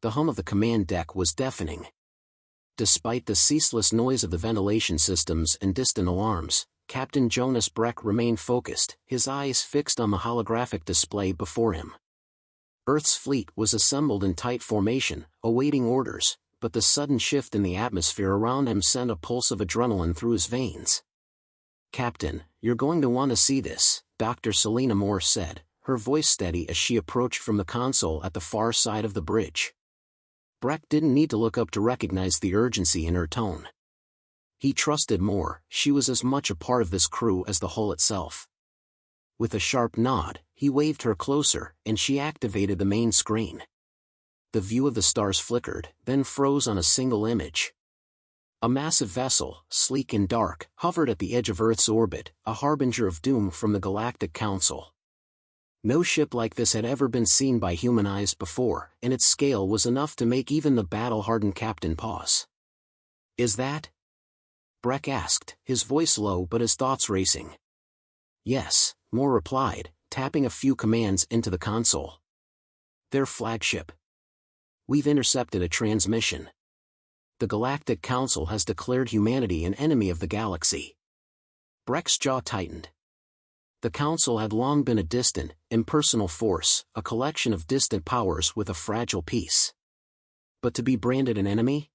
The hum of the command deck was deafening. Despite the ceaseless noise of the ventilation systems and distant alarms, Captain Jonas Breck remained focused, his eyes fixed on the holographic display before him. Earth's fleet was assembled in tight formation, awaiting orders, but the sudden shift in the atmosphere around him sent a pulse of adrenaline through his veins. "Captain, you're going to want to see this," Dr. Selena Moore said, her voice steady as she approached from the console at the far side of the bridge. Breck didn't need to look up to recognize the urgency in her tone. He trusted Moore, she was as much a part of this crew as the hull itself. With a sharp nod, he waved her closer, and she activated the main screen. The view of the stars flickered, then froze on a single image. A massive vessel, sleek and dark, hovered at the edge of Earth's orbit, a harbinger of doom from the Galactic Council. No ship like this had ever been seen by human eyes before, and its scale was enough to make even the battle-hardened captain pause. "Is that?" Breck asked, his voice low but his thoughts racing. "Yes," Moore replied, tapping a few commands into the console. "Their flagship. We've intercepted a transmission. The Galactic Council has declared humanity an enemy of the galaxy." Breck's jaw tightened. The Council had long been a distant, impersonal force, a collection of distant powers with a fragile peace. But to be branded an enemy?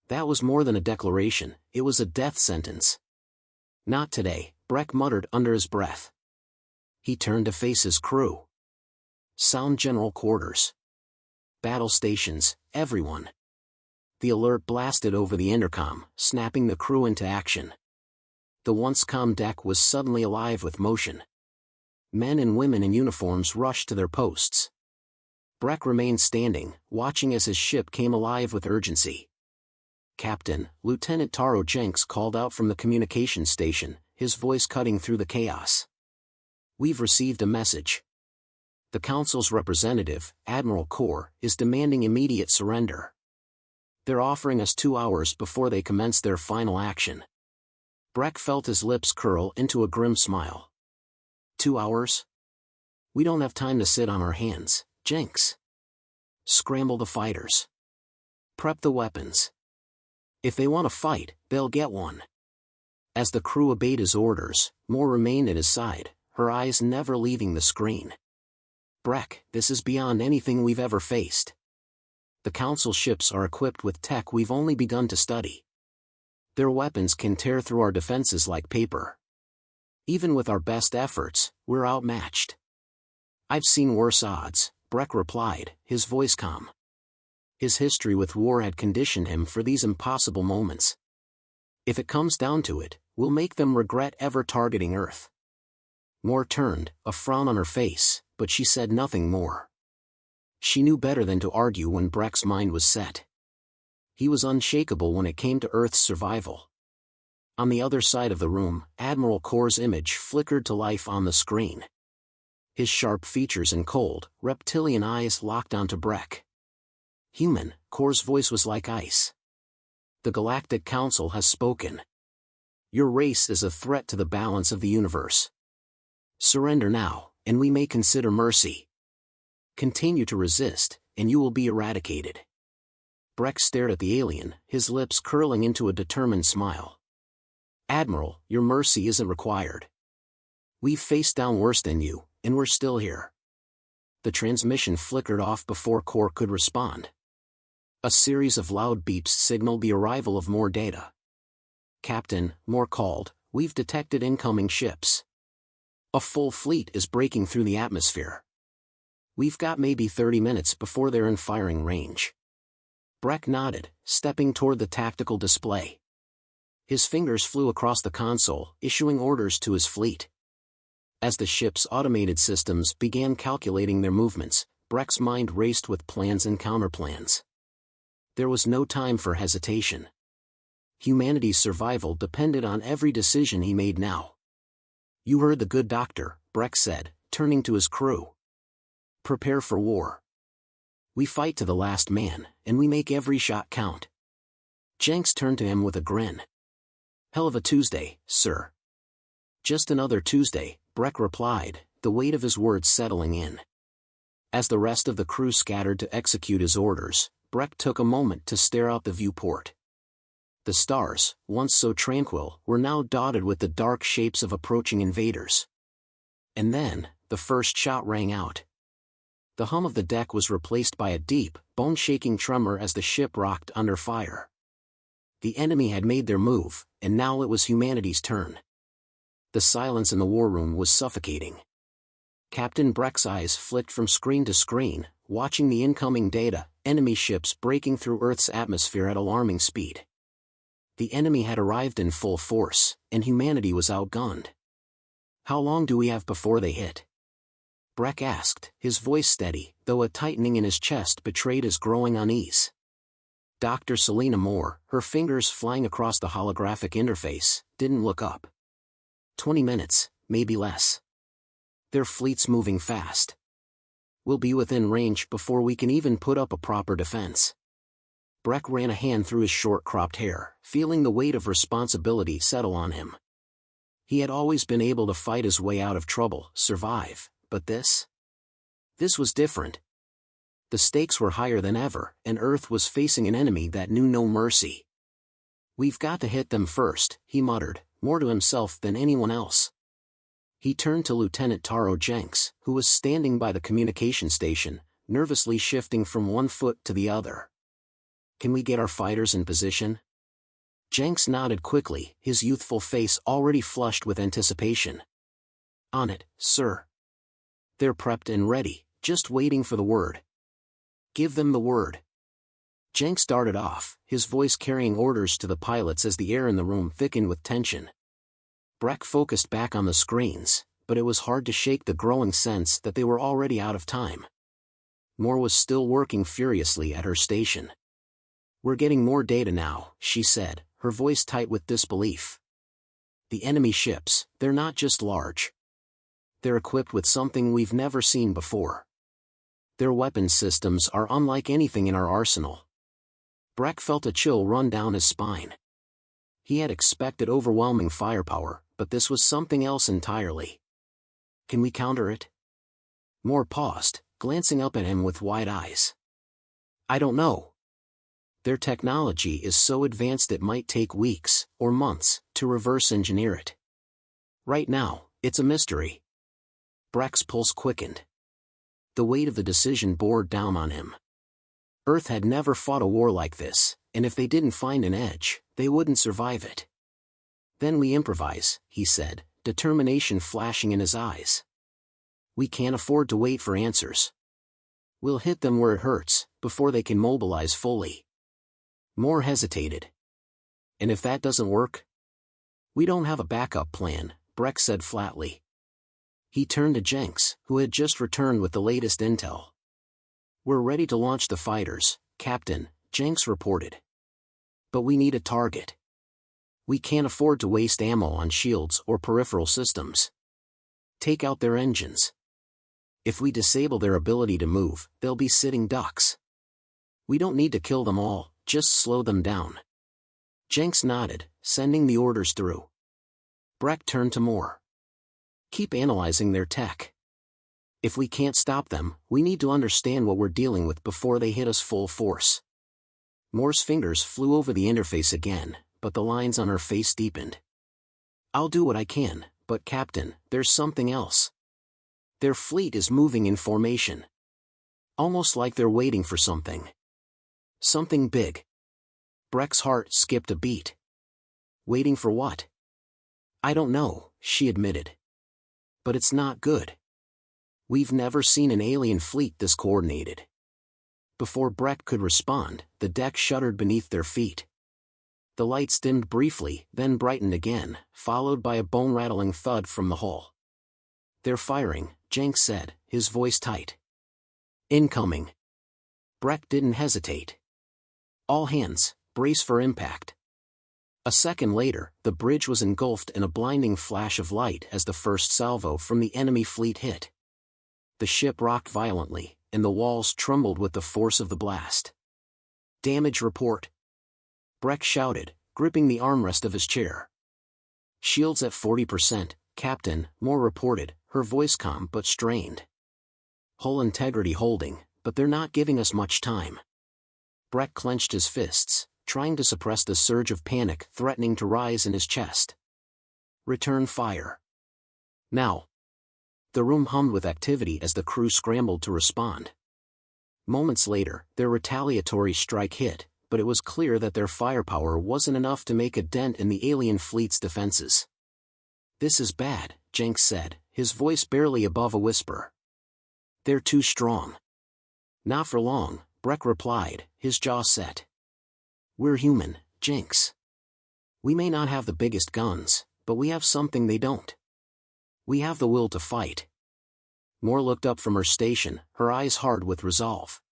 That was more than a declaration, it was a death sentence. "Not today," Breck muttered under his breath. He turned to face his crew. "Sound general quarters. Battle stations, everyone." The alert blasted over the intercom, snapping the crew into action. The once calm deck was suddenly alive with motion. Men and women in uniforms rushed to their posts. Breck remained standing, watching as his ship came alive with urgency. "Captain," Lieutenant Taro Jenks called out from the communications station, his voice cutting through the chaos. "We've received a message. The Council's representative, Admiral Kor, is demanding immediate surrender. They're offering us 2 hours before they commence their final action." Breck felt his lips curl into a grim smile. 2 hours? We don't have time to sit on our hands, Jenks. Scramble the fighters. Prep the weapons. If they want to fight, they'll get one. As the crew obeyed his orders, Moore remained at his side, her eyes never leaving the screen. "Breck, this is beyond anything we've ever faced. The Council ships are equipped with tech we've only begun to study. Their weapons can tear through our defenses like paper. Even with our best efforts, we're outmatched." "I've seen worse odds," Breck replied, his voice calm. His history with war had conditioned him for these impossible moments. "If it comes down to it, we'll make them regret ever targeting Earth." Moore turned, a frown on her face, but she said nothing more. She knew better than to argue when Breck's mind was set. He was unshakable when it came to Earth's survival. On the other side of the room, Admiral Kor's image flickered to life on the screen. His sharp features and cold, reptilian eyes locked onto Breck. "Human," Kor's voice was like ice. "The Galactic Council has spoken. Your race is a threat to the balance of the universe. Surrender now, and we may consider mercy. Continue to resist, and you will be eradicated." Breck stared at the alien, his lips curling into a determined smile. "Admiral, your mercy isn't required. We've faced down worse than you, and we're still here." The transmission flickered off before Kor could respond. A series of loud beeps signaled the arrival of more data. "Captain," Moore called, "we've detected incoming ships. A full fleet is breaking through the atmosphere. We've got maybe 30 minutes before they're in firing range." Breck nodded, stepping toward the tactical display. His fingers flew across the console, issuing orders to his fleet. As the ship's automated systems began calculating their movements, Breck's mind raced with plans and counterplans. There was no time for hesitation. Humanity's survival depended on every decision he made now. "You heard the good doctor," Breck said, turning to his crew. "Prepare for war. We fight to the last man, and we make every shot count." Jenks turned to him with a grin. "Hell of a Tuesday, sir." "Just another Tuesday," Breck replied, the weight of his words settling in. As the rest of the crew scattered to execute his orders, Breck took a moment to stare out the viewport. The stars, once so tranquil, were now dotted with the dark shapes of approaching invaders. And then, the first shot rang out. The hum of the deck was replaced by a deep, bone-shaking tremor as the ship rocked under fire. The enemy had made their move, and now it was humanity's turn. The silence in the war room was suffocating. Captain Breck's eyes flicked from screen to screen, watching the incoming data, enemy ships breaking through Earth's atmosphere at alarming speed. The enemy had arrived in full force, and humanity was outgunned. "How long do we have before they hit?" Breck asked, his voice steady, though a tightening in his chest betrayed his growing unease. Dr. Selena Moore, her fingers flying across the holographic interface, didn't look up. 20 minutes, maybe less. Their fleet's moving fast. We'll be within range before we can even put up a proper defense. Breck ran a hand through his short-cropped hair, feeling the weight of responsibility settle on him. He had always been able to fight his way out of trouble, survive, but this was different. The stakes were higher than ever, and Earth was facing an enemy that knew no mercy. "We've got to hit them first," he muttered, more to himself than anyone else. He turned to Lieutenant Taro Jenks, who was standing by the communication station, nervously shifting from one foot to the other. "Can we get our fighters in position?" Jenks nodded quickly, his youthful face already flushed with anticipation. "On it, sir. They're prepped and ready, just waiting for the word." "Give them the word." Jenks darted off, his voice carrying orders to the pilots as the air in the room thickened with tension. Breck focused back on the screens, but it was hard to shake the growing sense that they were already out of time. Moore was still working furiously at her station. "We're getting more data now," she said, her voice tight with disbelief. "The enemy ships, they're not just large. They're equipped with something we've never seen before. Their weapons systems are unlike anything in our arsenal." Breck felt a chill run down his spine. He had expected overwhelming firepower, but this was something else entirely. "Can we counter it?" Moore paused, glancing up at him with wide eyes. "I don't know. Their technology is so advanced it might take weeks, or months, to reverse engineer it. Right now, it's a mystery." Breck's pulse quickened. The weight of the decision bore down on him. Earth had never fought a war like this, and if they didn't find an edge, they wouldn't survive it. "Then we improvise," he said, determination flashing in his eyes. "We can't afford to wait for answers. We'll hit them where it hurts, before they can mobilize fully." Moore hesitated. "And if that doesn't work?" "We don't have a backup plan," Breck said flatly. He turned to Jenks, who had just returned with the latest intel. "We're ready to launch the fighters, Captain," Jenks reported. "But we need a target. We can't afford to waste ammo on shields or peripheral systems. Take out their engines. If we disable their ability to move, they'll be sitting ducks. We don't need to kill them all, just slow them down." Jenks nodded, sending the orders through. Breck turned to Moore. "Keep analyzing their tech. If we can't stop them, we need to understand what we're dealing with before they hit us full force." Moore's fingers flew over the interface again, but the lines on her face deepened. "I'll do what I can, but Captain, there's something else. Their fleet is moving in formation. Almost like they're waiting for something. Something big." Breck's heart skipped a beat. "Waiting for what?" "I don't know," she admitted. "But it's not good. We've never seen an alien fleet this coordinated." Before Breck could respond, the deck shuddered beneath their feet. The lights dimmed briefly, then brightened again, followed by a bone-rattling thud from the hull. "They're firing," Jenks said, his voice tight. "Incoming." Breck didn't hesitate. "All hands, brace for impact." A second later, the bridge was engulfed in a blinding flash of light as the first salvo from the enemy fleet hit. The ship rocked violently, and the walls trembled with the force of the blast. "Damage report," Breck shouted, gripping the armrest of his chair. "Shields at 40%, Captain," Moore reported, her voice calm but strained. Hull integrity holding, but they're not giving us much time. Breck clenched his fists, trying to suppress the surge of panic threatening to rise in his chest. Return fire. Now. The room hummed with activity as the crew scrambled to respond. Moments later, their retaliatory strike hit, but it was clear that their firepower wasn't enough to make a dent in the alien fleet's defenses. "This is bad," Jenks said, his voice barely above a whisper. "They're too strong." "Not for long," Breck replied, his jaw set. "We're human, Jenks. We may not have the biggest guns, but we have something they don't. We have the will to fight." Moore looked up from her station, her eyes hard with resolve.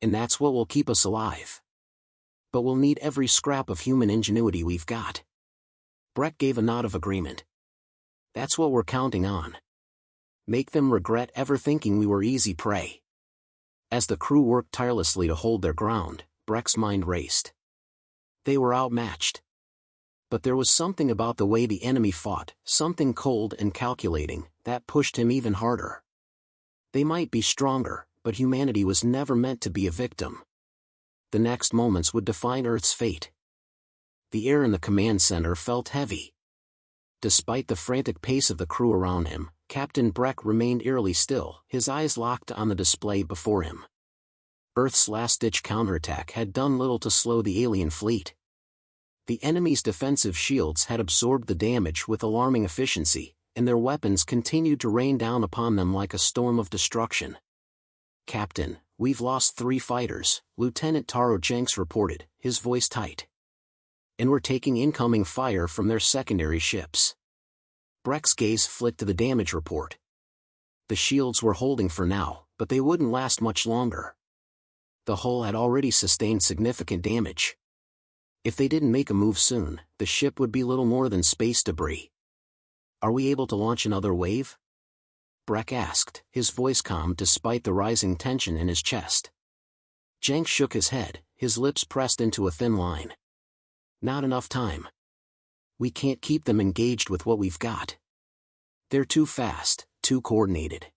"And that's what will keep us alive. But we'll need every scrap of human ingenuity we've got." Breck gave a nod of agreement. "That's what we're counting on. Make them regret ever thinking we were easy prey." As the crew worked tirelessly to hold their ground, Breck's mind raced. They were outmatched. But there was something about the way the enemy fought, something cold and calculating, that pushed him even harder. They might be stronger, but humanity was never meant to be a victim. The next moments would define Earth's fate. The air in the command center felt heavy. Despite the frantic pace of the crew around him, Captain Breck remained eerily still, his eyes locked on the display before him. Earth's last-ditch counterattack had done little to slow the alien fleet. The enemy's defensive shields had absorbed the damage with alarming efficiency, and their weapons continued to rain down upon them like a storm of destruction. "Captain, we've lost 3 fighters," Lieutenant Taro Jenks reported, his voice tight. "And we're taking incoming fire from their secondary ships." Breck's gaze flicked to the damage report. The shields were holding for now, but they wouldn't last much longer. The hull had already sustained significant damage. If they didn't make a move soon, the ship would be little more than space debris. "Are we able to launch another wave?" Breck asked, his voice calm despite the rising tension in his chest. Jenks shook his head, his lips pressed into a thin line. "Not enough time. We can't keep them engaged with what we've got. They're too fast, too coordinated."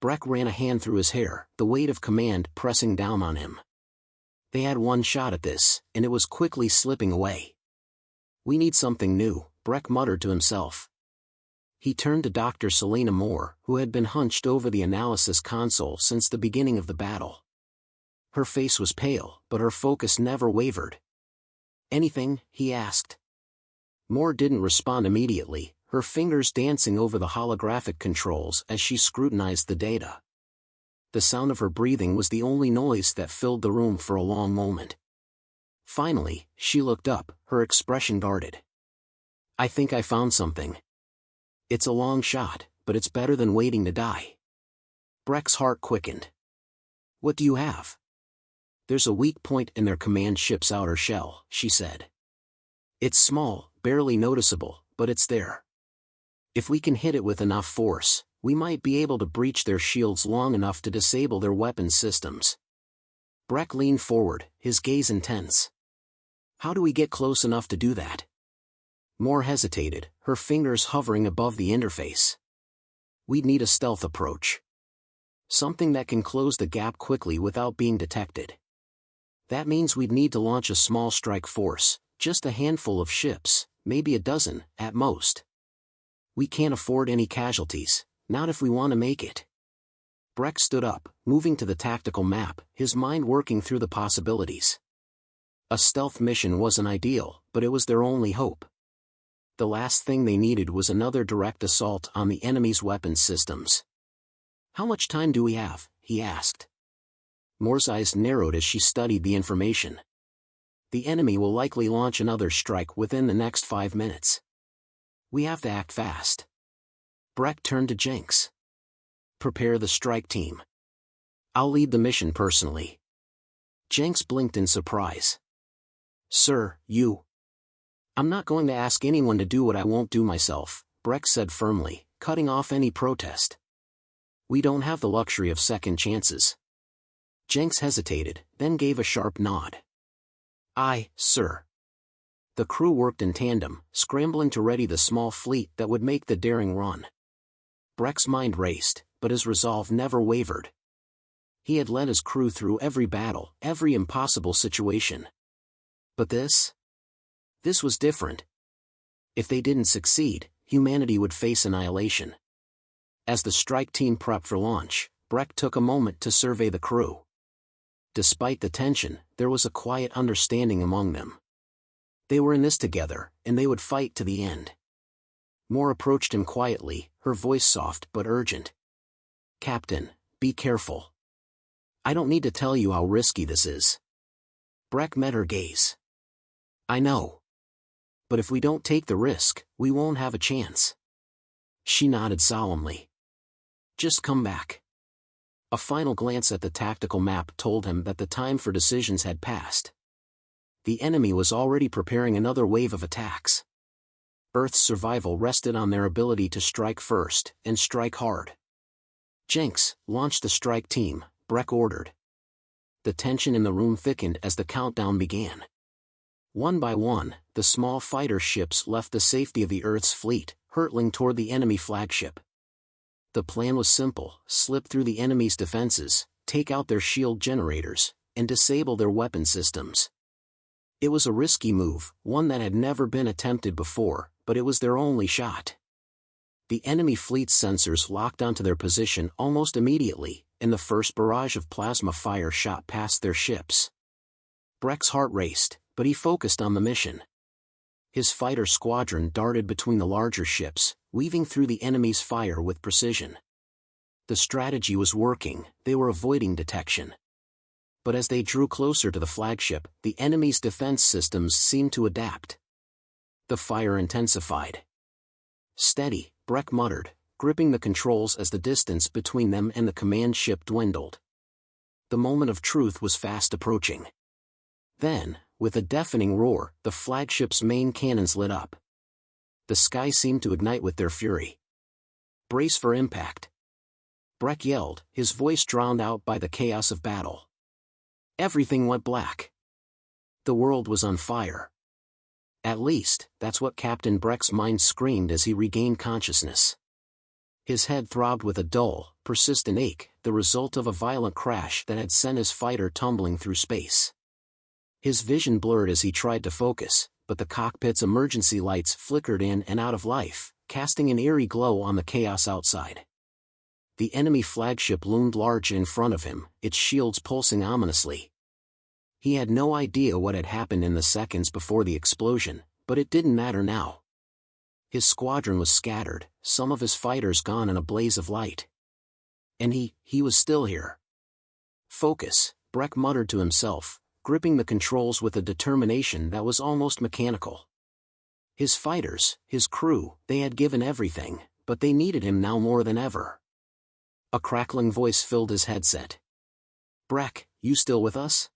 Breck ran a hand through his hair, the weight of command pressing down on him. They had one shot at this, and it was quickly slipping away. "We need something new," Breck muttered to himself. He turned to Dr. Selena Moore, who had been hunched over the analysis console since the beginning of the battle. Her face was pale, but her focus never wavered. "Anything?" he asked. Moore didn't respond immediately, her fingers dancing over the holographic controls as she scrutinized the data. The sound of her breathing was the only noise that filled the room for a long moment. Finally, she looked up, her expression guarded. "I think I found something. It's a long shot, but it's better than waiting to die." Breck's heart quickened. "What do you have?" "There's a weak point in their command ship's outer shell," she said. "It's small, barely noticeable, but it's there. If we can hit it with enough force, we might be able to breach their shields long enough to disable their weapons systems." Breck leaned forward, his gaze intense. "How do we get close enough to do that?" Moore hesitated, her fingers hovering above the interface. "We'd need a stealth approach. Something that can close the gap quickly without being detected. That means we'd need to launch a small strike force, just a handful of ships, maybe a dozen, at most. We can't afford any casualties, not if we want to make it." Breck stood up, moving to the tactical map, his mind working through the possibilities. A stealth mission wasn't ideal, but it was their only hope. The last thing they needed was another direct assault on the enemy's weapons systems. "How much time do we have?" he asked. Moore's eyes narrowed as she studied the information. "The enemy will likely launch another strike within the next 5 minutes. We have to act fast." Breck turned to Jenks. "Prepare the strike team. I'll lead the mission personally." Jenks blinked in surprise. "Sir, you—" "I'm not going to ask anyone to do what I won't do myself," Breck said firmly, cutting off any protest. "We don't have the luxury of second chances." Jenks hesitated, then gave a sharp nod. "Aye, sir." The crew worked in tandem, scrambling to ready the small fleet that would make the daring run. Breck's mind raced, but his resolve never wavered. He had led his crew through every battle, every impossible situation. But this was different. If they didn't succeed, humanity would face annihilation. As the strike team prepped for launch, Breck took a moment to survey the crew. Despite the tension, there was a quiet understanding among them. They were in this together, and they would fight to the end. Moore approached him quietly, her voice soft but urgent. "Captain, be careful. I don't need to tell you how risky this is." Breck met her gaze. "I know. But if we don't take the risk, we won't have a chance." She nodded solemnly. "Just come back." A final glance at the tactical map told him that the time for decisions had passed. The enemy was already preparing another wave of attacks. Earth's survival rested on their ability to strike first, and strike hard. "Jenks, launch the strike team," Breck ordered. The tension in the room thickened as the countdown began. One by one, the small fighter ships left the safety of the Earth's fleet, hurtling toward the enemy flagship. The plan was simple: slip through the enemy's defenses, take out their shield generators, and disable their weapon systems. It was a risky move, one that had never been attempted before, but it was their only shot. The enemy fleet's sensors locked onto their position almost immediately, and the first barrage of plasma fire shot past their ships. Breck's heart raced, but he focused on the mission. His fighter squadron darted between the larger ships, weaving through the enemy's fire with precision. The strategy was working, they were avoiding detection. But as they drew closer to the flagship, the enemy's defense systems seemed to adapt. The fire intensified. "Steady," Breck muttered, gripping the controls as the distance between them and the command ship dwindled. The moment of truth was fast approaching. Then, with a deafening roar, the flagship's main cannons lit up. The sky seemed to ignite with their fury. "Brace for impact," Breck yelled, his voice drowned out by the chaos of battle. Everything went black. The world was on fire. At least, that's what Captain Breck's mind screamed as he regained consciousness. His head throbbed with a dull, persistent ache, the result of a violent crash that had sent his fighter tumbling through space. His vision blurred as he tried to focus, but the cockpit's emergency lights flickered in and out of life, casting an eerie glow on the chaos outside. The enemy flagship loomed large in front of him, its shields pulsing ominously. He had no idea what had happened in the seconds before the explosion, but it didn't matter now. His squadron was scattered, some of his fighters gone in a blaze of light. And he was still here. "Focus," Breck muttered to himself, gripping the controls with a determination that was almost mechanical. His fighters, his crew, they had given everything, but they needed him now more than ever. A crackling voice filled his headset. "Breck, you still with us?"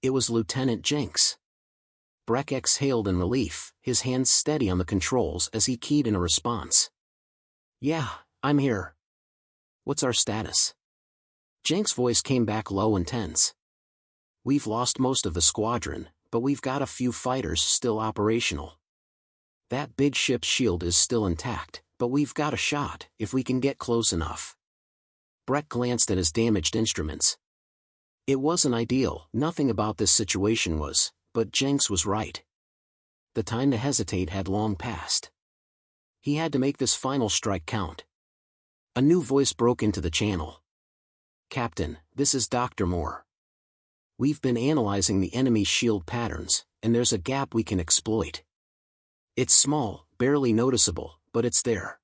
It was Lieutenant Jenks. Breck exhaled in relief, his hands steady on the controls as he keyed in a response. "Yeah, I'm here. What's our status?" Jenks' voice came back low and tense. "We've lost most of the squadron, but we've got a few fighters still operational. That big ship's shield is still intact, but we've got a shot if we can get close enough." Breck glanced at his damaged instruments. It wasn't ideal, nothing about this situation was, but Jenks was right. The time to hesitate had long passed. He had to make this final strike count. A new voice broke into the channel. "Captain, this is Dr. Moore. We've been analyzing the enemy's shield patterns, and there's a gap we can exploit. It's small, barely noticeable, but it's there.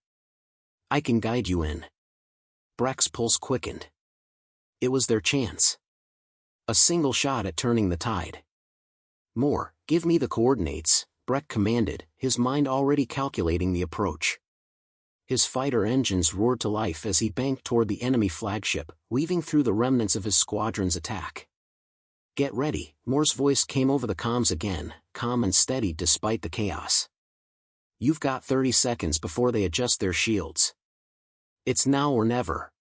I can guide you in." Breck's pulse quickened. It was their chance. A single shot at turning the tide. "Moore, give me the coordinates," Breck commanded, his mind already calculating the approach. His fighter engines roared to life as he banked toward the enemy flagship, weaving through the remnants of his squadron's attack. "Get ready," Moore's voice came over the comms again, calm and steady despite the chaos. "You've got 30 seconds before they adjust their shields. It's now or never."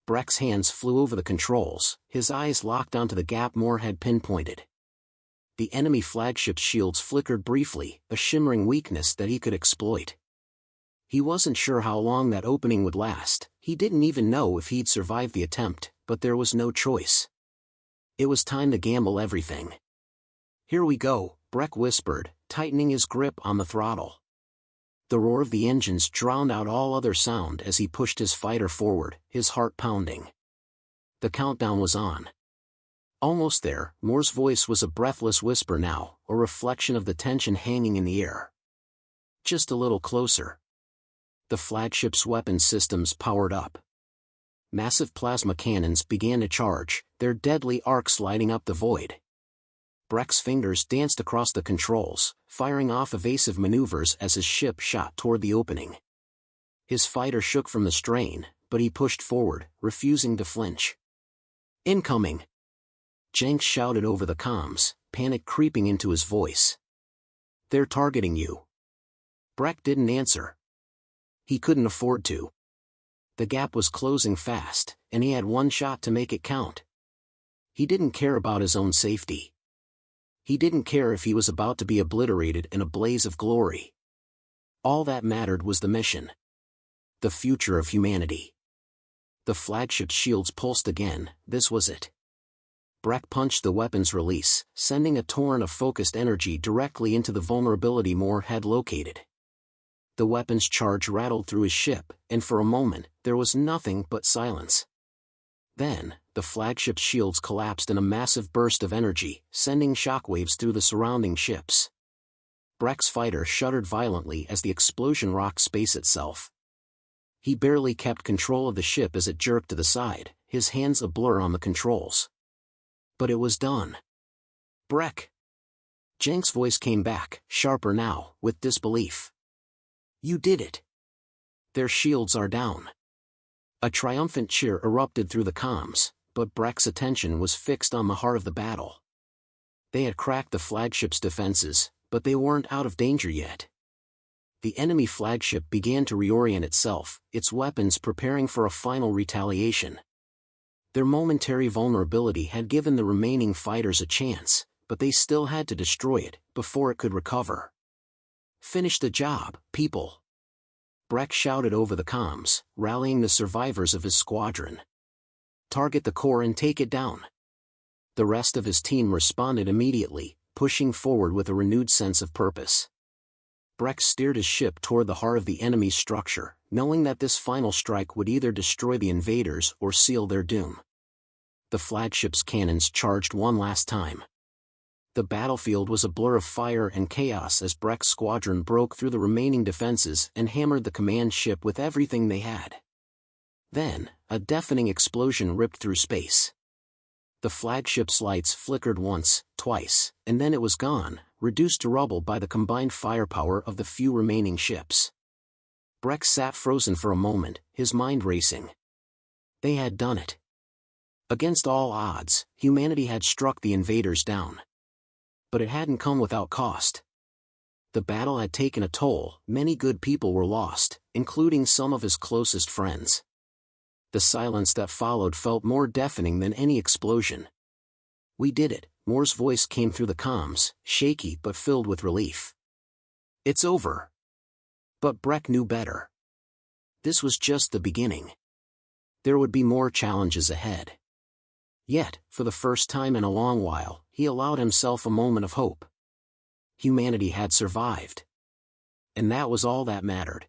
Breck's hands flew over the controls, his eyes locked onto the gap Moore had pinpointed. The enemy flagship's shields flickered briefly, a shimmering weakness that he could exploit. He wasn't sure how long that opening would last, He didn't even know if he'd survive the attempt, but there was no choice. It was time to gamble everything. "Here we go," Breck whispered, tightening his grip on the throttle. The roar of the engines drowned out all other sound as he pushed his fighter forward, his heart pounding. The countdown was on. Almost there, Moore's voice was a breathless whisper now, a reflection of the tension hanging in the air. Just a little closer. The flagship's weapon systems powered up. Massive plasma cannons began to charge, their deadly arcs lighting up the void. Breck's fingers danced across the controls, firing off evasive maneuvers as his ship shot toward the opening. His fighter shook from the strain, but he pushed forward, refusing to flinch. "Incoming!" Jenks shouted over the comms, panic creeping into his voice. "They're targeting you." Breck didn't answer. He couldn't afford to. The gap was closing fast, and he had one shot to make it count. He didn't care about his own safety. He didn't care if he was about to be obliterated in a blaze of glory. All that mattered was the mission. The future of humanity. The flagship's shields pulsed again. This was it. Breck punched the weapon's release, sending a torrent of focused energy directly into the vulnerability Moore had located. The weapon's charge rattled through his ship, and for a moment, there was nothing but silence. Then, the flagship's shields collapsed in a massive burst of energy, sending shockwaves through the surrounding ships. Breck's fighter shuddered violently as the explosion rocked space itself. He barely kept control of the ship as it jerked to the side, his hands a blur on the controls. But it was done. "Breck!" Jenks' voice came back, sharper now, with disbelief. "You did it! Their shields are down." A triumphant cheer erupted through the comms, but Breck's attention was fixed on the heart of the battle. They had cracked the flagship's defenses, but they weren't out of danger yet. The enemy flagship began to reorient itself, its weapons preparing for a final retaliation. Their momentary vulnerability had given the remaining fighters a chance, but they still had to destroy it before it could recover. "Finish the job, people!" Breck shouted over the comms, rallying the survivors of his squadron. "Target the core and take it down." The rest of his team responded immediately, pushing forward with a renewed sense of purpose. Breck steered his ship toward the heart of the enemy's structure, knowing that this final strike would either destroy the invaders or seal their doom. The flagship's cannons charged one last time. The battlefield was a blur of fire and chaos as Breck's squadron broke through the remaining defenses and hammered the command ship with everything they had. Then, a deafening explosion ripped through space. The flagship's lights flickered once, twice, and then it was gone, reduced to rubble by the combined firepower of the few remaining ships. Breck sat frozen for a moment, his mind racing. They had done it. Against all odds, humanity had struck the invaders down. But it hadn't come without cost. The battle had taken a toll, many good people were lost, including some of his closest friends. The silence that followed felt more deafening than any explosion. "We did it," Moore's voice came through the comms, shaky but filled with relief. "It's over." But Breck knew better. This was just the beginning. There would be more challenges ahead. Yet, for the first time in a long while, he allowed himself a moment of hope. Humanity had survived. And that was all that mattered.